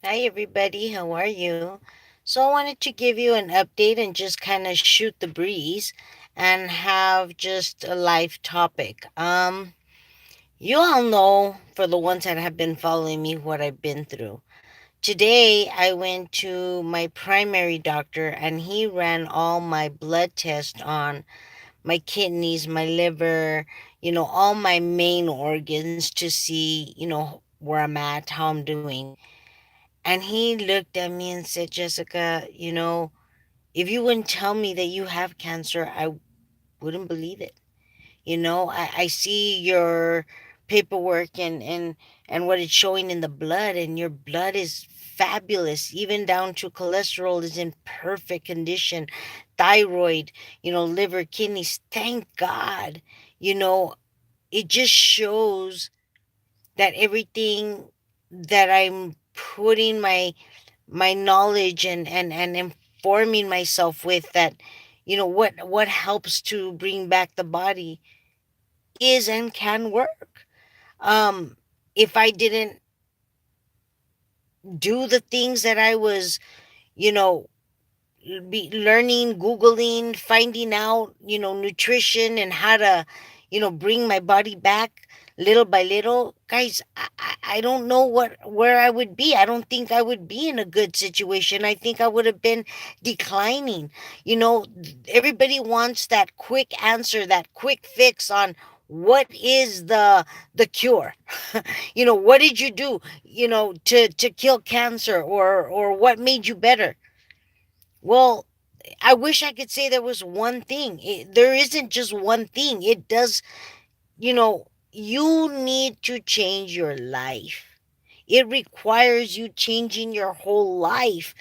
Hi, everybody. How are you? So, I wanted to give you an update and just kind of shoot the breeze and have just a live topic. You all know, for the ones that have been following me, what I've been through. Today, I went to my primary doctor and he ran all my blood tests on my kidneys, my liver, all my main organs to see, where I'm at, how I'm doing. And he looked at me and said, Jessica, if you wouldn't tell me that you have cancer, I wouldn't believe it. I see your paperwork and what it's showing in the blood, and your blood is fabulous, even down to cholesterol is in perfect condition, thyroid, liver, kidneys. Thank God. You know, it just shows that everything that I'm putting my knowledge and informing myself with, that what helps to bring back the body is and can work. If I didn't do the things that I was, you know be learning, googling, finding out, nutrition and how to, bring my body back little by little, guys, I don't know where I would be. I don't think I would be in a good situation. I think I would have been declining. Everybody wants that quick answer, that quick fix on what is the cure. What did you do, to kill cancer, or what made you better? Well, I wish I could say there was one thing. There isn't just one thing. It does, you need to change your life. It requires you changing your whole life,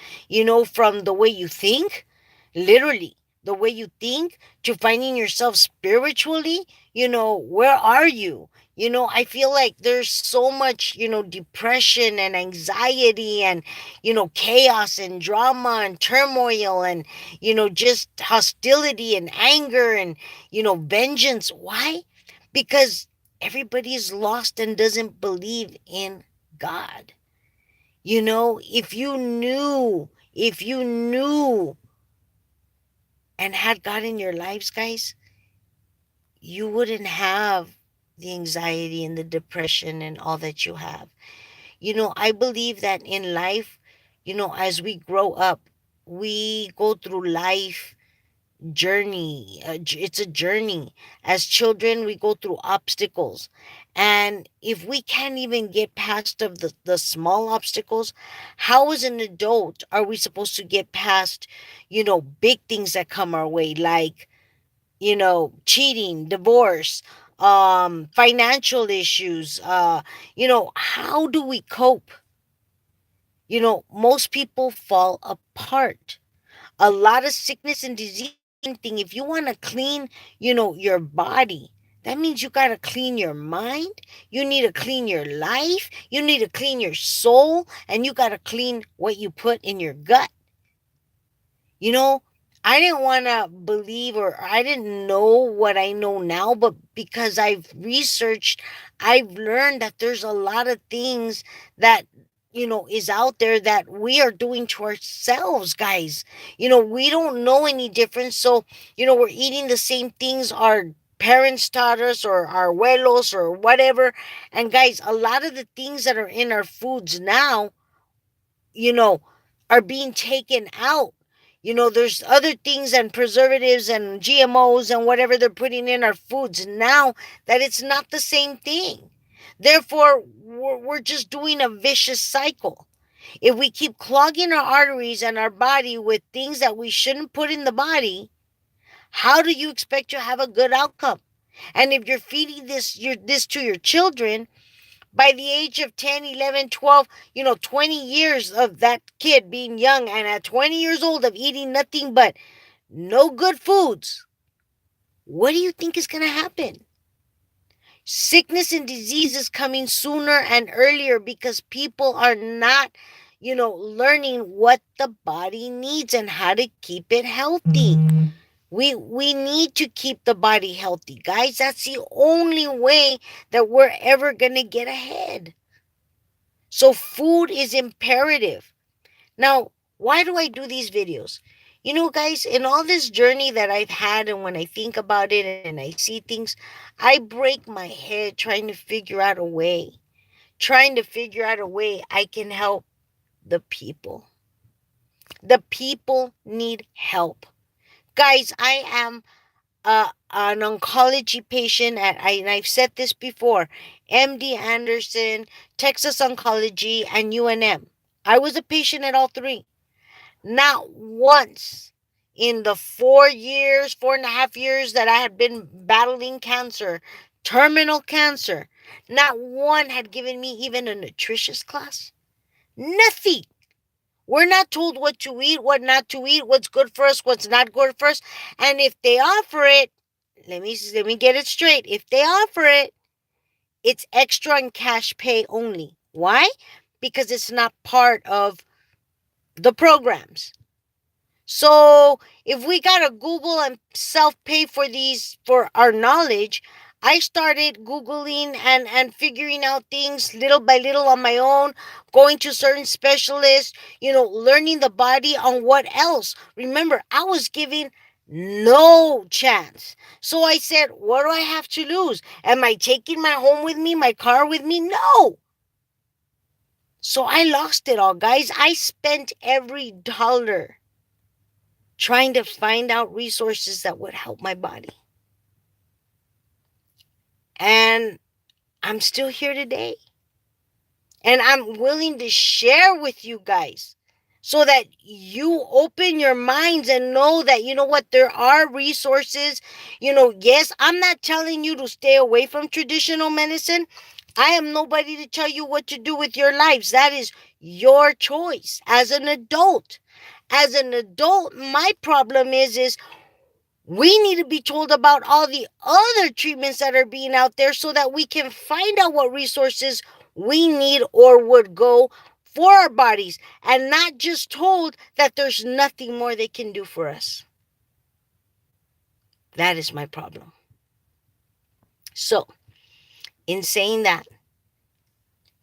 from the way you think, literally, the way you think, to finding yourself spiritually. Where are you? I feel like there's so much, depression and anxiety and, chaos and drama and turmoil and, just hostility and anger and, vengeance. Why? Because everybody is lost and doesn't believe in God. If you knew and had God in your lives, guys, you wouldn't have the anxiety and the depression and all that you have. I believe that in life, as we grow up, we go through life journey. It's a journey. As children, we go through obstacles. And if we can't even get past of the small obstacles, how as an adult are we supposed to get past, big things that come our way, like, cheating, divorce, financial issues, how do we cope? Most people fall apart. A lot of sickness and disease. Thing, if you want to clean, your body, that means you got to clean your mind, you need to clean your life, you need to clean your soul, and you got to clean what you put in your gut. you know I didn't want to believe, or I didn't know what I know now, but because I've researched, I've learned that there's a lot of things that, is out there that we are doing to ourselves, guys. We don't know any difference. So, we're eating the same things our parents taught us, or our abuelos, or whatever. And guys, a lot of the things that are in our foods now, you know, are being taken out. There's other things and preservatives and GMOs and whatever they're putting in our foods now, that it's not the same thing. Therefore, we're just doing a vicious cycle. If we keep clogging our arteries and our body with things that we shouldn't put in the body, how do you expect to have a good outcome? And if you're feeding this to your children, by the age of 10, 11, 12, 20 years of that kid being young, and at 20 years old of eating nothing but no good foods, what do you think is going to happen? Sickness and disease is coming sooner and earlier because people are not, learning what the body needs and how to keep it healthy. We need to keep the body healthy, guys. That's the only way that we're ever going to get ahead. So food is imperative. Now, why do I do these videos? You know, guys, in all this journey that I've had, and when I think about it and I see things, I break my head trying to figure out a way I can help the people. The people need help. Guys, I am an oncology patient and I've said this before, MD Anderson, Texas Oncology, and UNM. I was a patient at all three. Not once in the 4 years, 4.5 years that I had been battling cancer, terminal cancer, not one had given me even a nutritious class. Nothing. We're not told what to eat, what not to eat, what's good for us, what's not good for us. And if they offer it, let me get it straight. If they offer it, it's extra and cash pay only. Why? Because it's not part of the programs. So if we gotta Google and self-pay for these for our knowledge, I started Googling and figuring out things little by little on my own, going to certain specialists, learning the body on what else. Remember, I was giving no chance. So I said, what do I have to lose? Am I taking my home with me, my car with me? No. So I lost it all, guys. I spent every dollar trying to find out resources that would help my body. And I'm still here today. And I'm willing to share with you guys so that you open your minds and know that, you know what, there are resources. Yes, I'm not telling you to stay away from traditional medicine. I am nobody to tell you what to do with your lives. That is your choice as an adult. As an adult, my problem is we need to be told about all the other treatments that are being out there so that we can find out what resources we need or would go for our bodies, and not just told that there's nothing more they can do for us. That is my problem. So, in saying that,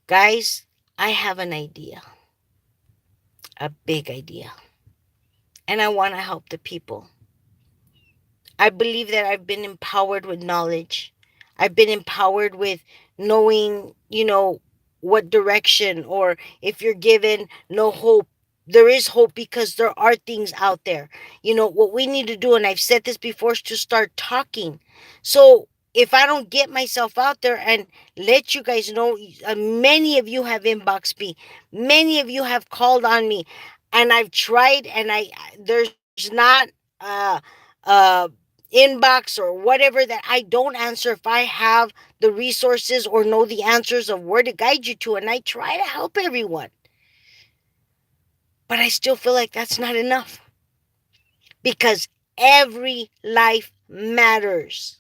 guys, I have an idea, a big idea, and I want to help the people. I believe that I've been empowered with knowledge. I've been empowered with knowing, what direction, or if you're given no hope, there is hope because there are things out there. What we need to do, and I've said this before, is to start talking. So if I don't get myself out there and let you guys know, many of you have inboxed me, many of you have called on me, and I've tried, and there's not uh uh inbox or whatever that I don't answer if I have the resources or know the answers of where to guide you to. And I try to help everyone. But I still feel like that's not enough because every life matters,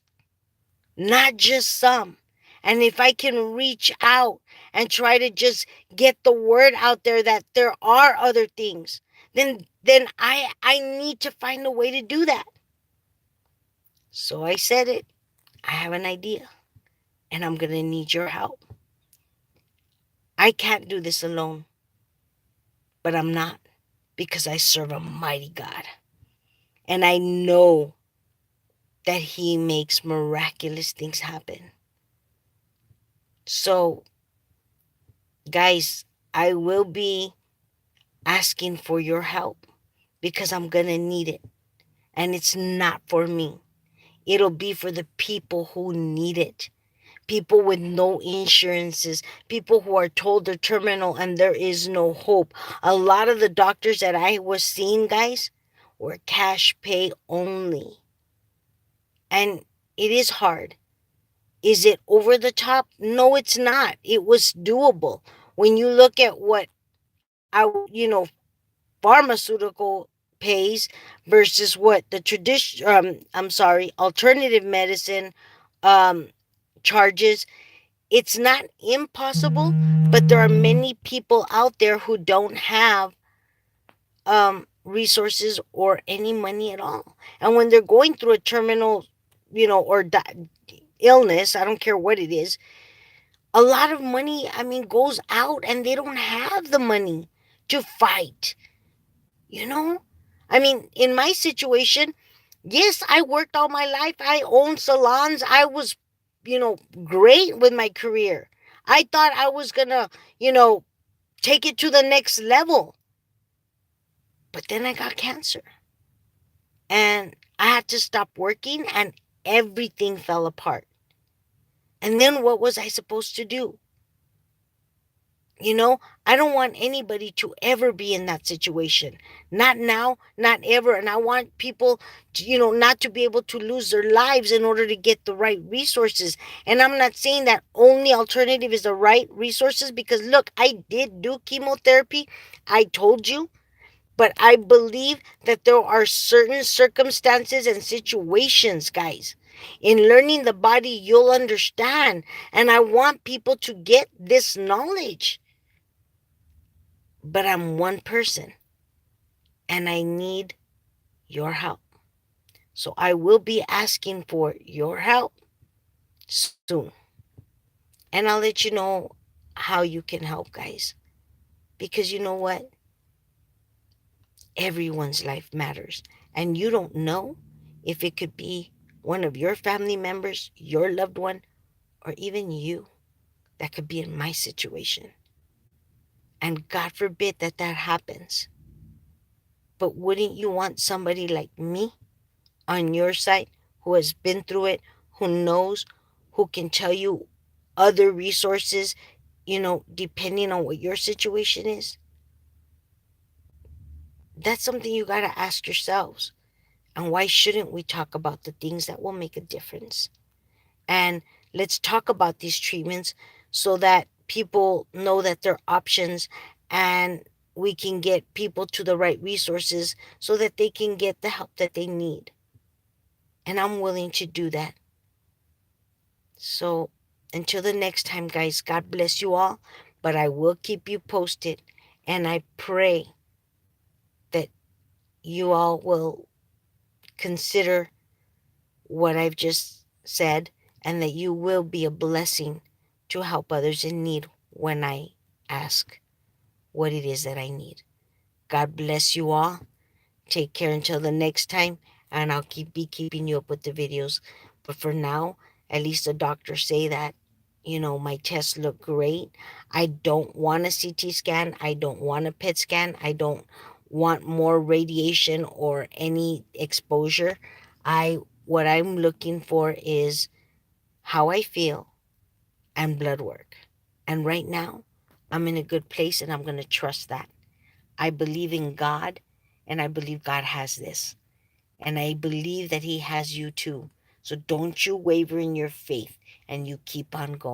not just some. And if I can reach out and try to just get the word out there that there are other things, then I need to find a way to do that. So I said it. I have an idea, and I'm going to need your help. I can't do this alone, but I'm not, because I serve a mighty God. And I know that He makes miraculous things happen. So, guys, I will be asking for your help because I'm going to need it. And it's not for me, it'll be for the people who need it. People with no insurances, people who are told they're terminal and there is no hope. A lot of the doctors that I was seeing, guys, were cash pay only. And it is hard. Is it over the top? No, it's not. It was doable. When you look at what pharmaceutical pays versus what the alternative medicine charges, it's not impossible, but there are many people out there who don't have resources or any money at all. And when they're going through a terminal, or illness, I don't care what it is, A lot of money, I mean, goes out and they don't have the money to fight, you know? I mean, in my situation, yes, I worked all my life. I owned salons. I was, great with my career. I thought I was going to, you know, take it to the next level. But then I got cancer and I had to stop working and everything fell apart. And then what was I supposed to do? I don't want anybody to ever be in that situation. Not now, not ever. And I want people to, not to be able to lose their lives in order to get the right resources. And I'm not saying that only alternative is the right resources because look, I did do chemotherapy. I told you. But I believe that there are certain circumstances and situations, guys. In learning the body, you'll understand. And I want people to get this knowledge. But I'm one person and I need your help. So I will be asking for your help soon. And I'll let you know how you can help, guys. Because you know what? Everyone's life matters. And you don't know if it could be one of your family members, your loved one, or even you that could be in my situation. And God forbid that that happens. But wouldn't you want somebody like me on your side who has been through it, who knows, who can tell you other resources, depending on what your situation is? That's something you got to ask yourselves. And why shouldn't we talk about the things that will make a difference? And let's talk about these treatments so that people know that they're options and we can get people to the right resources so that they can get the help that they need. And I'm willing to do that. So until the next time, guys, God bless you all. But I will keep you posted. And I pray that you all will consider what I've just said and that you will be a blessing to help others in need when I ask what it is that I need. God bless you all. Take care until the next time, and I'll be keeping you up with the videos. But for now, at least the doctors say that, my tests look great. I don't want a CT scan. I don't want a PET scan. I don't want more radiation or any exposure. What I'm looking for is how I feel and blood work. And right now, I'm in a good place and I'm going to trust that. I believe in God and I believe God has this. And I believe that He has you too. So don't you waver in your faith and you keep on going.